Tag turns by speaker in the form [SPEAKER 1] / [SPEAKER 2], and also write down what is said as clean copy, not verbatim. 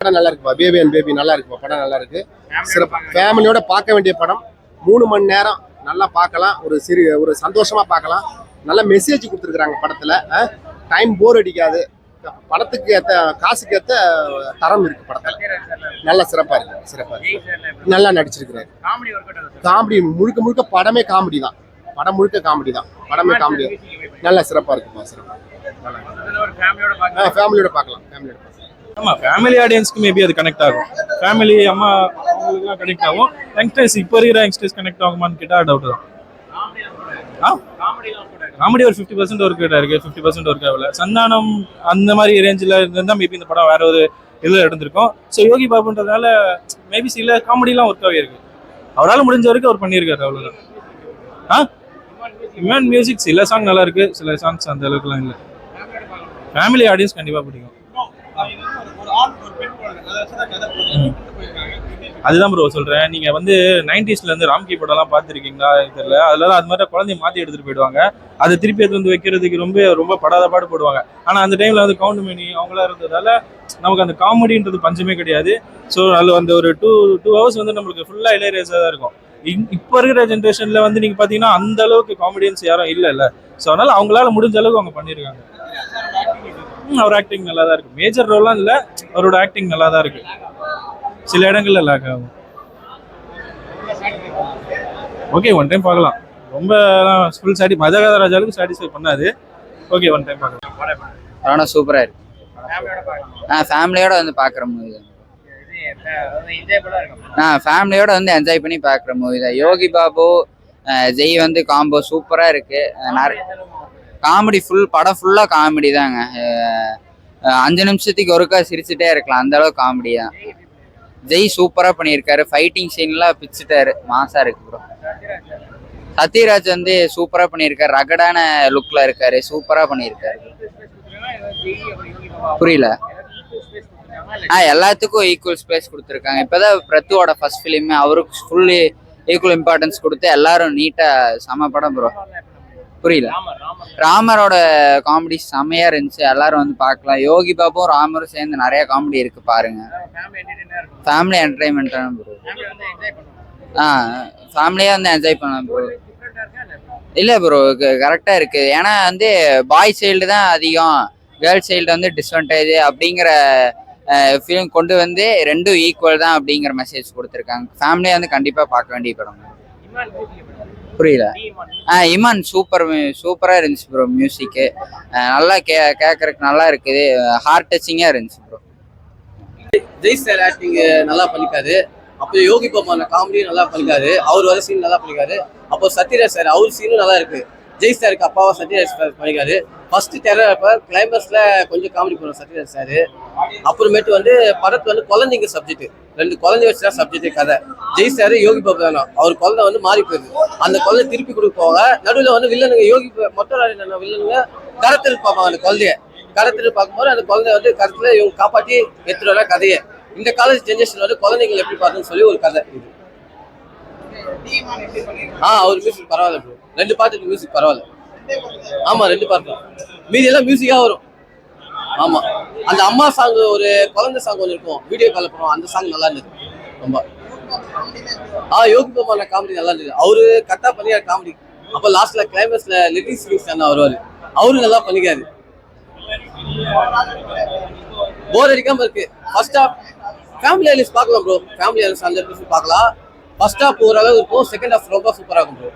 [SPEAKER 1] படம் நல்லா இருக்குப்பா. பேபி அண்ட் பேபி நல்லா இருக்குப்பா. படம் நல்லா இருக்கு. ஃபேமிலியோட பார்க்க வேண்டிய படம். 3 மணி நேரம் நல்லா பார்க்கலாம். ஒரு சந்தோஷமா பார்க்கலாம். நல்ல மெசேஜ் கொடுத்துருக்காங்க படத்துல. டைம் போர் அடிக்காது. படத்துக்கு ஏற்ற காசுக்கு ஏற்ற தரம் இருக்கு படத்துல. நல்லா சிறப்பா இருக்கு. நல்லா நடிச்சிருக்கிறாரு. காமெடி முழுக்க முழுக்க படமே காமெடி தான். படம் முழுக்க காமெடி தான். படமே காமெடி. நல்லா சிறப்பா இருக்குப்பா. சிறப்பா ஃபேமிலியோட பார்க்கலாம்.
[SPEAKER 2] ஆமா, ஃபேமிலி ஆடியன்ஸ்க்கு மேபி அது கனெக்ட் ஆகும். ஃபேமிலி அம்மா அவங்களுக்குலாம் கனெக்ட் ஆகும். யங்ஸ்டர்ஸ் இப்போ இருக்கிற யங்ஸ்டர்ஸ் கனெக்ட் ஆகுமான்னு கேட்டால் டவுட் தான். காமெடி ஒரு 50% ஒர்க் இருக்கு, 50% ஒர்க் ஆகல. சந்தானம் அந்த மாதிரி ரேஞ்சில் இருந்தால் மேபி இந்த படம் வேற ஒரு இதில் எடுத்திருக்கோம். ஸோ யோகி பாபுன்றதுனால மேபி சில காமெடிலாம் ஒர்க் ஆகிருக்கு. அவரால் முடிஞ்ச வரைக்கும் அவர் பண்ணியிருக்காரு, அவ்வளோதான். இமான் மியூசிக் சில சாங் நல்லா இருக்கு, சில சாங்ஸ் அந்த அளவுக்குலாம் இல்லை. ஃபேமிலி ஆடியன்ஸ் கண்டிப்பாக பிடிக்கும். அதுதான் ப்ரோ சொல்றேன். நீங்க வந்து 90s இருந்து ராம்கி படம்லாம் பார்த்துருக்கீங்களா தெரியல. அதெல்லாம் அது மாதிரி குழந்தைய மாத்தி எடுத்துட்டு போயிடுவாங்க. அதை திருப்பி எடுத்து வந்து வைக்கிறதுக்கு ரொம்ப படாத பாடு போடுவாங்க. ஆனா அந்த டைம்ல வந்து கவுண்ட் மணி அவங்களா இருந்ததால நமக்கு அந்த காமெடின்றது பஞ்சமே கிடையாது. ஸோ அதில் வந்து ஒரு டூ ஹவர்ஸ் வந்து நம்மளுக்கு ஃபுல்லா இளையராஜா தான் இருக்கும். இப்போ இருக்கிற ஜென்ரேஷன்ல வந்து நீங்க பாத்தீங்கன்னா அந்த அளவுக்கு காமெடியன்ஸ் யாரும் இல்ல. ஸோ அதனால அவங்களால முடிஞ்ச அளவுக்கு அவங்க பண்ணியிருக்காங்க. அவர் ஆக்டிங் நல்லா தான் இருக்கு. மேஜர் ரோல்லாம் இல்லை, அவரோட ஆக்டிங் நல்லா தான் இருக்கு. சில இடங்கள்ல லேக் ஆகும். ஓகே, ஒன் டைம் பார்க்கலாம். ரொம்ப ஃபுல் மஜகராஜாவுக்கு சாட்டிஸ்ஃபை பண்ணாது. ஓகே, ஒன் டைம் பார்க்கலாம்.
[SPEAKER 3] படம் சூப்பரா இருக்கு. ஃபேமிலியோட வந்து பார்க்குற மூவி தான். ஃபேமிலியோட வந்து என்ஜாய் பண்ணி பார்க்குற மூவி தான். யோகி பாபு ஜெய் வந்து காம்போ சூப்பரா இருக்கு. காமெடி படம் ஃபுல்லா காமெடி தாங்க. 5 நிமிஷத்துக்கு ஒருக்கா சிரிச்சுட்டே இருக்கலாம், அந்த அளவுக்கு காமெடி தான். ஜெய் சூப்பரா பண்ணியிருக்காரு. ஃபைட்டிங் சீன்லாம் பிச்சுட்டாரு, மாசா இருக்கு ப்ரோ. சத்யராஜ் வந்து சூப்பரா பண்ணியிருக்காரு. ரகடான லுக்ல இருக்காரு, சூப்பரா பண்ணியிருக்காரு. புரியல. எல்லாத்துக்கும் ஈக்குவல் ஸ்பேஸ் கொடுத்துருக்காங்க. இப்பதான் பிரத்துவோட ஃபர்ஸ்ட் ஃபிலிம். அவருக்கு ஃபுல்லி ஈக்குவல் இம்பார்ட்டன்ஸ் கொடுத்து எல்லாரும் நீட்டா சம படம் ப்ரோ. புரியல. ராமரோட காமெடி செமையா இருந்துச்சு, எல்லாரும் வந்து பார்க்கலாம். யோகி பாபும் ராமரும் சேர்ந்து நிறைய காமெடி இருக்கு, பாருங்க. Family entertainment bro. ஃபேமிலியா வந்து என்ஜாய் பண்ணலாம் ப்ரோ. இல்ல ப்ரோ, கரெக்டா இருக்கு. ஏன்னா வந்து பாய் சைல்டு தான் அதிகம், கேர்ள்ஸ் சைல்டு வந்து டிஸ்அட்வான்டேஜ் அப்படிங்கிற ஃபீலிங் கொண்டு வந்து ரெண்டும் ஈக்குவல் தான் அப்படிங்கிற மெசேஜ் கொடுத்துருக்காங்க. ஃபேமிலியா வந்து கண்டிப்பா பார்க்க வேண்டிய படம். புரியல. இமான் சூப்பரா இருந்துச்சு ப்ரோ. மியூசிக்கு நல்லா கேட்கறதுக்கு நல்லா இருக்குது. ஹார்ட் டச்சிங்கா இருந்துச்சு ப்ரோ.
[SPEAKER 4] ஜெய் சார் ஆக்டிங் நல்லா பண்ணிக்காரு. அப்போ யோகி பாபா காமெடி நல்லா பண்ணிக்காரு. அவர் வர சீன் நல்லா பண்ணிக்காரு. அப்போ சத்யராஜ் சார் அவர் சீனும் நல்லா இருக்கு. ஜெய் சாருக்கு அப்பாவா சத்யராஜ் சார் பண்ணிக்காரு. ஃபர்ஸ்ட் டெரர் அப்ப கிளைமேக்ஸ்ல கொஞ்சம் காமெடி பண்ணுவோம் சத்யராஜ் சார். அப்புறமேட்டு வந்து படத்து வந்து குழந்தைங்க சப்ஜெக்ட், 2 குழந்தை வச்சுதான் சப்ஜெக்ட் கதை. ஜெய் சார் யோகி பாபு தானே, அவர் குழந்தை வந்து மாறி போயிருக்கு. அந்த குழந்தை திருப்பி கொடுப்பாங்க. நடுவில் வந்து வில்லனுங்க யோகி மொத்தம் வில்லனுங்க கரத்தில் பார்ப்பாங்க. அந்த குழந்தைய கரத்தில் பார்க்கும்போது அந்த குழந்தை வந்து கரத்துல இவங்க காப்பாற்றி எடுத்துட்டு வர கதையை. இந்த காலேஜ் ஜென்ரேஷன் வந்து குழந்தைங்களை எப்படி பார்த்துன்னு சொல்லி ஒரு கதை இது. அவர் மியூசிக் பரவாயில்ல ப்ரோ. 2 பாட்டுக்கு மியூசிக் பரவாயில்ல. ஆமா, 2 பாட்டு. மீதி எல்லாம் மியூசிக்கா வரும். ஆமா, அந்த அம்மா சாங் ஒரு குழந்தை சாங் ஒன்று இருக்கும், வீடியோ கால் பண்ணுவோம். அந்த சாங் நல்லா இருந்தது ரொம்ப. யோகி பாபா காமெடி நல்லா இருந்தது. அவரு கரெக்டா பண்ணியாரு காமெடி. அப்ப லாஸ்ட்ல கிளைமேக்ஸ்ல லிட்டில் ஸ்ரீஸ் வருவாரு, அவரு நல்லா பண்ணிக்காரு. போர் அடிக்காம இருக்கு. ஃபர்ஸ்ட் ஹாஃப் ஃபேமிலி ஆலிஸ் பார்க்கலாம் ப்ரோ. ஃபேமிலி ஆலிஸ் 100% பார்க்கலாம். ஃபர்ஸ்ட் ஹாஃப் ஓரளவு இருக்கும், செகண்ட் ஹாஃப் ரொம்ப சூப்பரா இருக்கும் ப்ரோ.